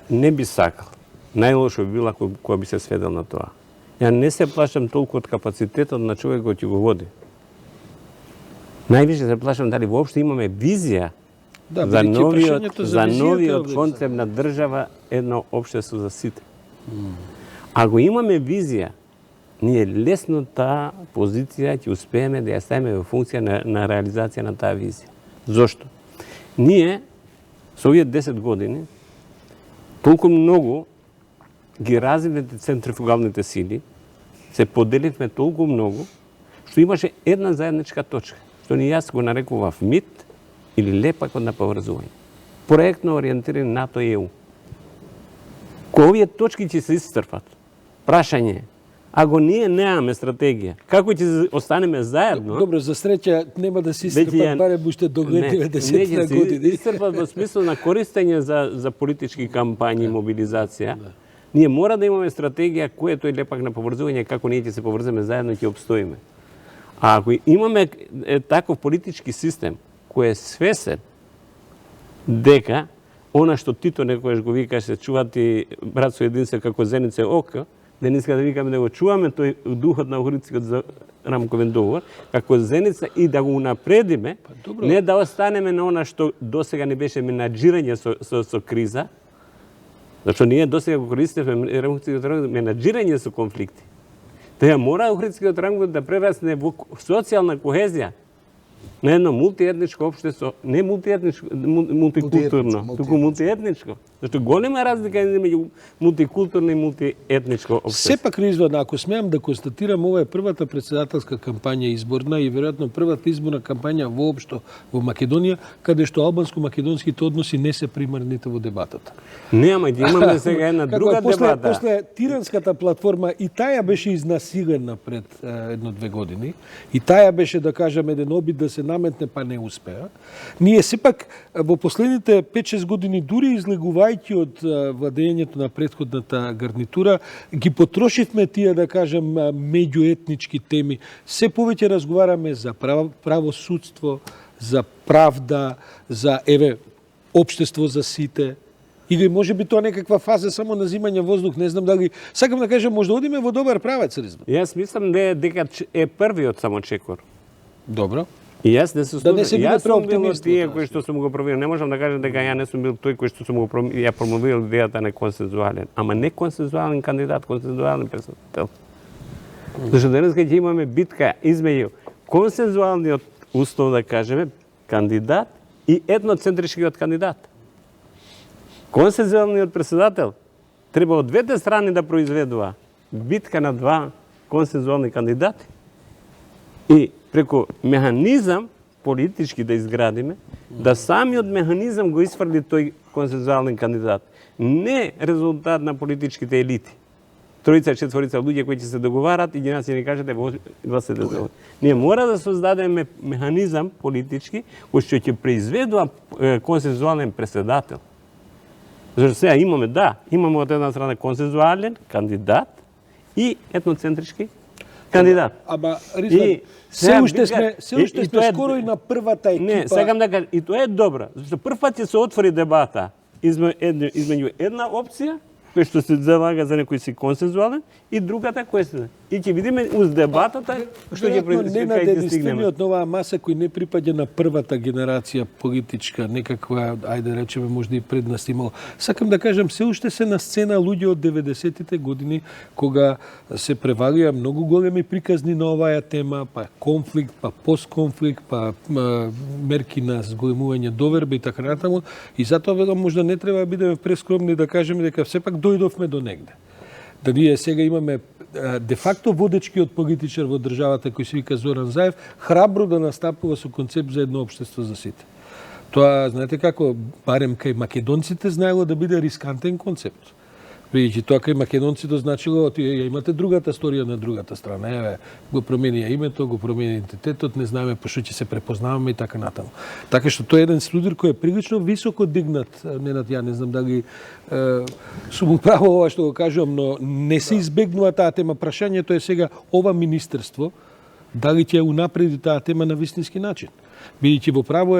S2: Не би сакал. Најлошо би било кога би се сведел на тоа. Ја не се плашам толку од капацитетот на човекот кој го води. Највише се плашам дали воопшто имаме визија за новиот концепт на држава, едно општество за сите. Ако имаме визија, ние лесно таа позиција ќе успееме да ја ставиме во функција на реализација на таа визија. Зошто? Ние со овие 10 години толку многу ги развивме центрифугалните сили, се поделивме толку многу, што имаше една заедничка точка, што ни јас го нарекував МИТ или лепакот на поврзување. Проектно ориентирани НАТО и ЕУ. Кога овие точки ќе се исцрпат, прашање, ако ние немаме стратегија, како ќе останеме заедно?
S1: Добро, за среќа нема да се исцрпат, барем уште догледниве 10 години.
S2: Не, исцрпат во смисло на користење за политички кампањи и мобилизација. Ние мора да имаме стратегија кој е тој лепак на поврзување, како ние ќе се поврземе заедно и ќе обстоиме. А ако имаме таков политички систем кој е свесен дека она што Тито некојаш го викаше, чувати братство единство како зенице око, денеска да викаме да го чуваме тој духот на Охридскиот рамковен договор, како зеница и да го унапредиме, не да останеме на она што досега не беше менаџирање со криза, зашто ние досега го користевме менаџирање со конфликти. Тоа мора Охридскиот рамковен да прерасне во социјална кохезија на едно мултиетничко општество, не мултиетничко, мултикултурно, туку мултиетничко. Зашто голема разлика е меѓу мултикултурно и мултиетничко општество.
S1: Сепак неизведно, ако смеам да констатирам, ова е првата председателска кампања изборна и веројатно првата изборна кампања воопшто во Македонија, каде што албанско-македонските односи не се примарните во дебатата.
S2: Нема, имаме сега една друга дебата.
S1: После тиранската платформа и таја беше изнасилена пред 1-2 години, и таја беше, да кажам, еден обид да се наметне, па не успеа. Ние сепак во последните 5-6 години, дури излегувајќи од владењето на претходната гарнитура, ги потрошивме тие, да кажем, меѓуетнички теми. Се повеќе разговараме за правосудство, за правда, за општество за сите. Или може би тоа некаква фаза само на зимање воздух, не знам дали. Сакам да кажам, може да одиме во добар правец, Ризбан.
S2: Јас мислам дека е првиот само чекор.
S1: Добро.
S2: И јас не се
S1: Да не се биде
S2: јас сум бил од
S1: преоптимист.
S2: тие кои што сум го промовирал. Не можам да кажам дека ја не сум бил тој кој што сум го ја промовирал идејата на консензуален, ама не консензуален кандидат, консензуален председател. Зашто денес ќе имаме битка измеѓу консензуалниот услов, да кажеме, кандидат и етноцентричкиот кандидат. Консензуалниот председател треба од двете страни да произведува битка на два консензуални кандидати и преку механизам политички да изградиме, да самиот механизам го изфрли тој консензуален кандидат. Не резултат на политичките елити. Тројца, четворица луѓе кои ќе се договарат и ги нас ни кажете гласете за ова. Ние мора да создадеме механизам политички кој што ќе произведува консензуален председател. Зашто сега имаме од една страна консензуален кандидат и етноцентрички кандидат.
S1: Ама, Ризбан, се уште сме скоро и на првата екипа.
S2: Не, сакам да кажам, и тоа е добро, зашто прв пат ќе се отвори дебата измеѓу една опција кој што се залага за некој си консензуален и другата кој се. И ќе видиме уз дебатата што ќе
S1: не на единствениот на оваа маса кој не припаѓа на првата генерација политичка, некаква, ајде речеме, можда и предност имало. Сакам да кажам, се уште се на сцена луѓе од 90-тите години, кога се превалија многу големи приказни на оваа тема, па конфликт, па постконфликт, па мерки на зголемување доверба и така натаму. И затоа велам, можда не треба да бидеме прескромни да кажеме дека сепак дојдовме до негде. Да ние сега имаме де факто водечкиот политичар во државата кој се вика Зоран Заев, храбро да настапува со концепт за едно општество за сите. Тоа, знаете како, барем кај македонците знаело да биде рискантен концепт. Видите, тоа кај македонците значило, ја имате другата сторија на другата страна. Еве, го промени името, го промени идентитетот, не знаеме по што ќе се препознаваме и така натаму. Така што тоа е еден студир кој е прилично високо дигнат. Ненад, ја не знам дали сум право ова што го кажувам, но не се избегнува таа тема. Прашањето е сега ова министерство дали ќе унапреди таа тема на вистински начин. Бидејќи во право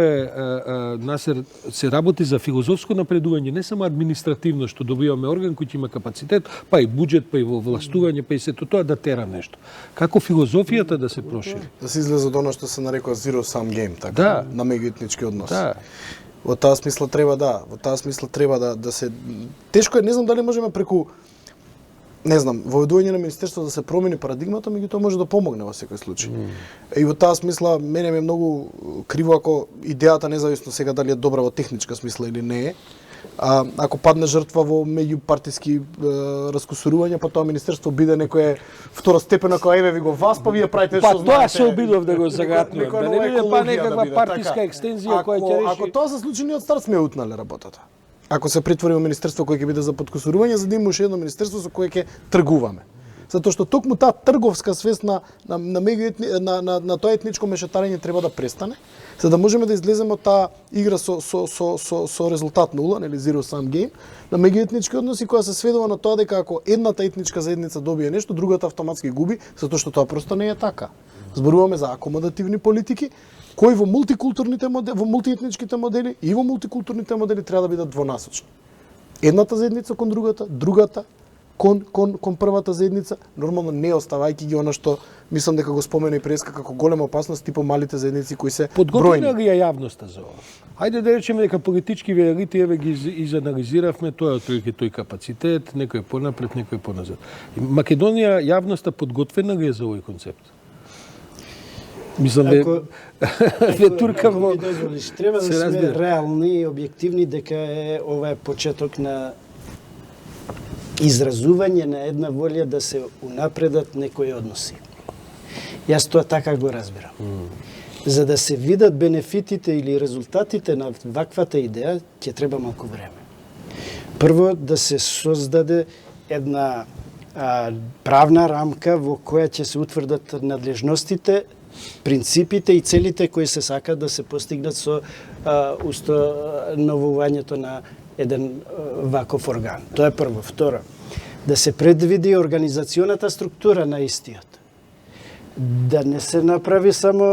S1: Насер се работи за филозофско напредување, не само административно, што добиваме орган кој ќе има капацитет, па и буџет, па и во властување, па и сето тоа да тера нешто. Како филозофијата да се прошири?
S4: Да се излезе од оно што се нарекува zero sum game, така,
S1: Да.
S4: на меѓуетнички односи.
S1: Да.
S4: Во таа смисла треба да се тешко е, не знам дали можеме преку во одвојање на министерството да се промени парадигмата, меѓутоа може да помогне во секој случај. И во таа смисла мене ми е многу криво ако идејата, независно сега дали е добра во техничка смисла или не е, ако падне жртва во меѓупартиски раскусурување, па тоа министерство биде некоја второстепена која еве ви го вас, па вие правите што знаете.
S1: Па тоа се обидов да го загатнувам, да не биде па некаква партиска екстензија која ќе реши.
S4: Ако тоа се случи, ние од старт сме утнале работата. Ако се претвори во министерство кое ќе биде за подкусурување, за да има уште едно министерство со кое ќе тргуваме. Затоа што токму таа трговска свест на тоа етничко мешетарење треба да престане, за да можеме да излеземе од таа игра со резултат нула, нели zero sum game, на меѓуетнички односи која се сведува на тоа дека ако едната етничка заедница добие нешто, другата автоматски губи, затоа што тоа просто не е така. Зборуваме за акомодативни политики, кои во мултикултурните модели, во мултиетничките модели и во мултикултурните модели треба да бидат двонасочни. Едната заедница кон другата, другата кон првата заедница, нормално не оставајќи ги она што мислам дека го спомена и преска како голема опасност типо малите заедници кои се бројни.
S1: Подготвена ли ја јавноста за ова? Хајде да речеме дека политички елити еве ги изанализиравме, тоа е отприлike тој капацитет, некој е понапред, некој е поназад. Македонија јавноста подготвена ли е за овој концепт? Мислам ве турка во...
S3: ми дозволиш, треба да
S1: се
S3: сме
S1: разбира.
S3: реални и објективни дека ова е почеток на изразување на една волја да се унапредат некои односи. Јас тоа така го разбирам. За да се видат бенефитите или резултатите на ваквата идеја, ќе треба малку време. Прво, да се создаде една правна рамка во која ќе се утврдат надлежностите, принципите и целите кои се сакат да се постигнат со установувањето на еден ваков орган. Тоа е прво. Второ, да се предвиди организационата структура на истиот. Да не се направи само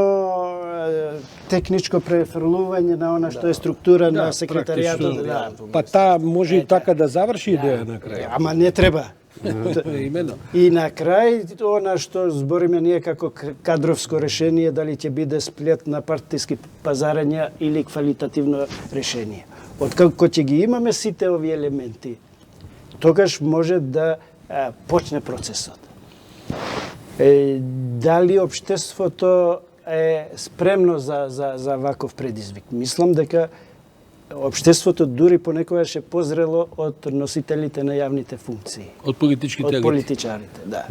S3: техничко префрлување на она што е структура на секретаријатот. Да.
S1: Па таа може и така да заврши идеја на крај.
S3: Ама не треба.
S1: Именно.
S3: И на крај, она што збориме ние како кадровско решение, дали ќе биде сплет на партиски пазарења или квалитативно решение. Откако ќе ги имаме сите овие елементи, тогаш може да почне процесот. Дали општеството е спремно за ваков предизвик? Мислам дека општеството дури понекогаш е позрело од носителите на јавните функции.
S1: Од политичките
S3: Од
S1: агенти.
S3: политичарите, да.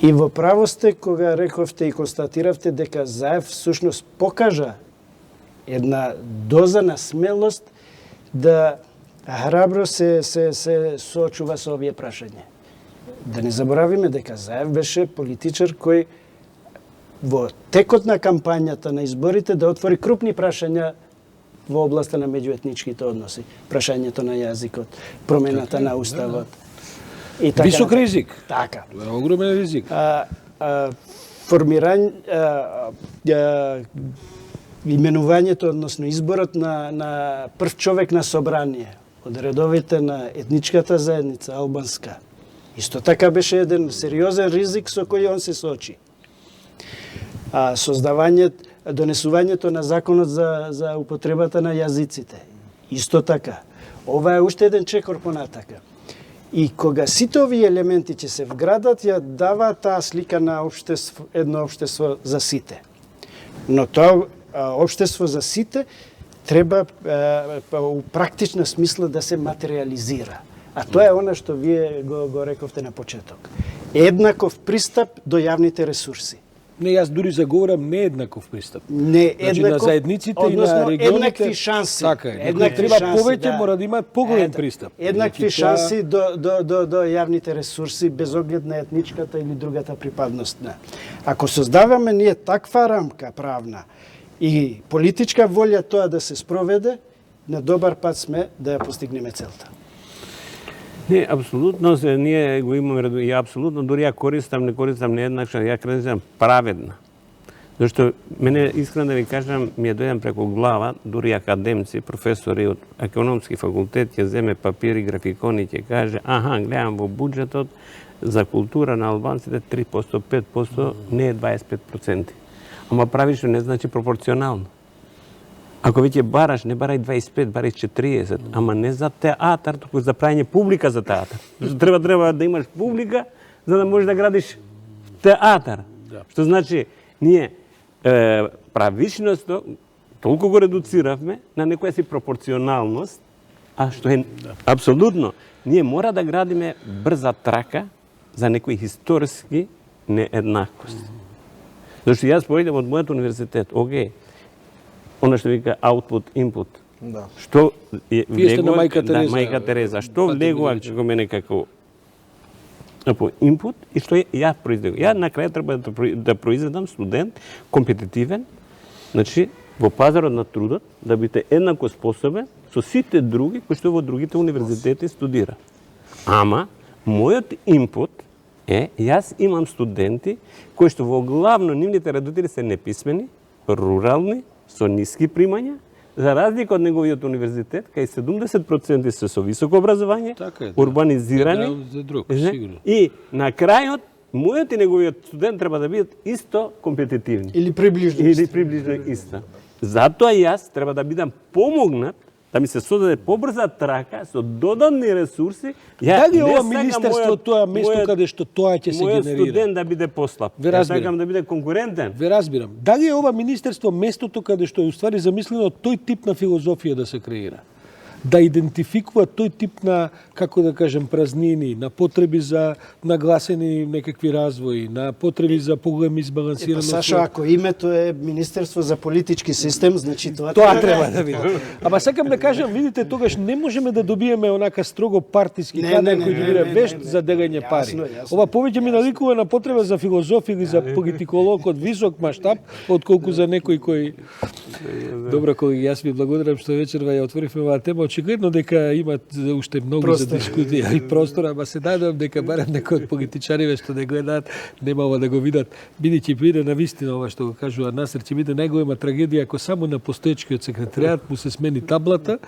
S3: И во право сте кога рековте и констатиравте дека Заев всушност покажа една доза на смелост да храбро се соочува со овие прашања. Да не заборавиме дека Заев беше политичар кој во текот на кампањата на изборите да отвори крупни прашања во областа на меѓуетничките односи, прашањето на јазикот, промената на уставот. И така
S1: Висок ризик.
S3: Така.
S1: Тоа е огромен ризик.
S3: Именувањето, односно изборот на прв човек на собрание од редовите на етничката заедница албанска. Исто така беше еден сериозен ризик со кој он се соочи. Донесувањето на законот за употребата на јазиците. Исто така. Ова е уште еден чекор понатака. И кога сите овие елементи ќе се вградат, ја дава таа слика на едно општество за сите. Но тоа општество за сите треба у практична смисла да се материализира. А тоа е она што вие го рековте на почеток. Еднаков пристап до јавните ресурси.
S1: Не, јас дури заговорам нееднаков пристап.
S3: Не
S1: Значи, на заедниците и на регионите...
S3: еднакви шанси.
S1: Така е.
S3: Еднакви
S1: Треба
S3: шанси,
S1: повеќе, мора да имаат поголем пристап.
S3: Еднакви
S1: Значи,
S3: шанси до јавните ресурси, без оглед на етничката или другата припадност. Ако создаваме ние таква рамка правна и политичка волја тоа да се спроведе, на добар пат сме да ја постигнеме целта.
S2: Не, апсолутно ние го имаме и апсолутно дури ја не користам нееднаква, ја користам праведна. Зашто мене искрено да ви кажам, ми е дојден преку глава, дури академци, професори од економски факултет ќе земе папири, графикони, ќе каже, гледам во буџетот за култура на албанците 3%, 5%, не е 25%. Ама правиш не значи пропорционално. Ако веќе бараш, не барај 25, барај 40, ама не за театар, туку за правење публика за театар. Треба да имаш публика за да можеш да градиш театар. Што значи, ние правичноста толку го редуциравме на некоја си пропорционалност, а што е апсолутно, ние мора да градиме брза трака за некои историски нееднаквости. Зашто јас појдем од мојот универзитет, она што вика output, input.
S4: Да.
S2: Што
S1: Вие сте на Мајка Тереза.
S2: Да, Мајка Тереза. Што влегува како мене како input и што ја произведувам. Ја на крај треба да произведам студент компетитивен, значи во пазарот на трудот, да биде еднакво способен со сите други кои што во другите универзитети студира. Ама мојот input е јас имам студенти кои што во главно нивните родители се неписмени, рурални, со ниски примања, за разлика од неговиот универзитет, кај 70% се со високо образование, урбанизирани,
S1: за друг, сигурно.
S2: И на крајот, мојот и неговиот студент треба да бидат исто компетитивни.
S3: Или приближно.
S2: Или приближно исто. Затоа јас треба да бидам помогнат да ми се содаде побрза трака со додатни ресурси.
S1: Дали ова министерство тоа место каде што тоа ќе се
S2: мојот
S1: генерира?
S2: студент да биде послаб.
S1: Ве
S2: Ја
S1: разбирам.
S2: сакам да биде конкурентен.
S1: Ве разбирам. Дали е ова министерство местото каде што е уствари замислено тој тип на филозофија да се креира? Да идентификува тој тип на, како да кажем, празнини, на потреби за нагласени некакви развои, на потреби за поголема избалансираност.
S3: Сашо, ако името е Министерство за политички систем, значи тоа
S1: Треба да биде. Ама сакам да кажам, видите, тогаш не можеме да добиеме онака строго партиски кадар кој ќе биде вешт за делење пари.
S3: Јасно.
S1: Ова повеќе ми наликува на потреба за филозоф или за политиколог од висок маштаб, отколку за некој кој... Добро, колеги, јас ви благодарам што вечерва ја отворивме оваа тема. Очигледно дека имат уште многу за дискусија и простор, ама се надевам дека барем некои од политичариве што не гледаат, нема ова да го видат. Бидејќи биде на вистина ова што го кажува Насер, ќе биде најголема трагедија ако само на постоечкиот секретаријат му се смени таблата,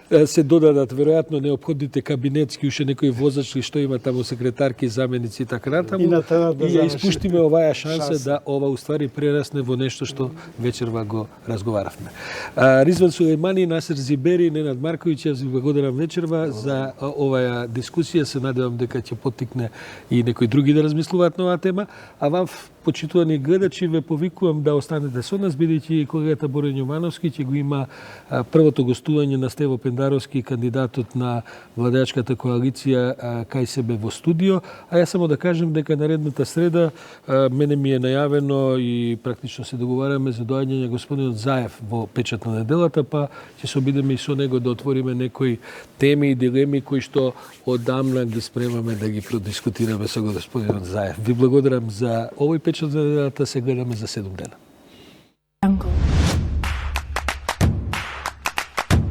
S1: се додадат веројатно неопходните кабинетски уште некои возачи што има таму секретарки, заменици и така натаму.
S3: И на тоа да
S1: ја
S3: заврши.
S1: испуштиме оваа шанса да ова уствари прерасне во нешто што вечерва го разговаравме. Ризван Сулејмани, Насер Зибери, Ненад Марковиќ, јас ви благодарам вечерва за оваа дискусија. Се надевам дека ќе поттикне и некои други да размислуваат на оваа тема. А вам, почитувани гледачи, ве повикувам да останете со нас, бидејќи колегата Борен Јовановски ќе го има првото гостување на Стево Пендаровски, кандидатот на владеачката коалиција кај себе во студио. А јас само да кажем дека наредната среда мене ми е најавено и практично се договараме за доаѓање на господинот Заев во печат на неделата, па ќе се обидеме и со него да отвориме некои теми и дилеми кои што одамна ги спремаме да ги продискутираме со господинот Заев. Ви благодарам за овој печат на неделата, се гледаме за 7 дена.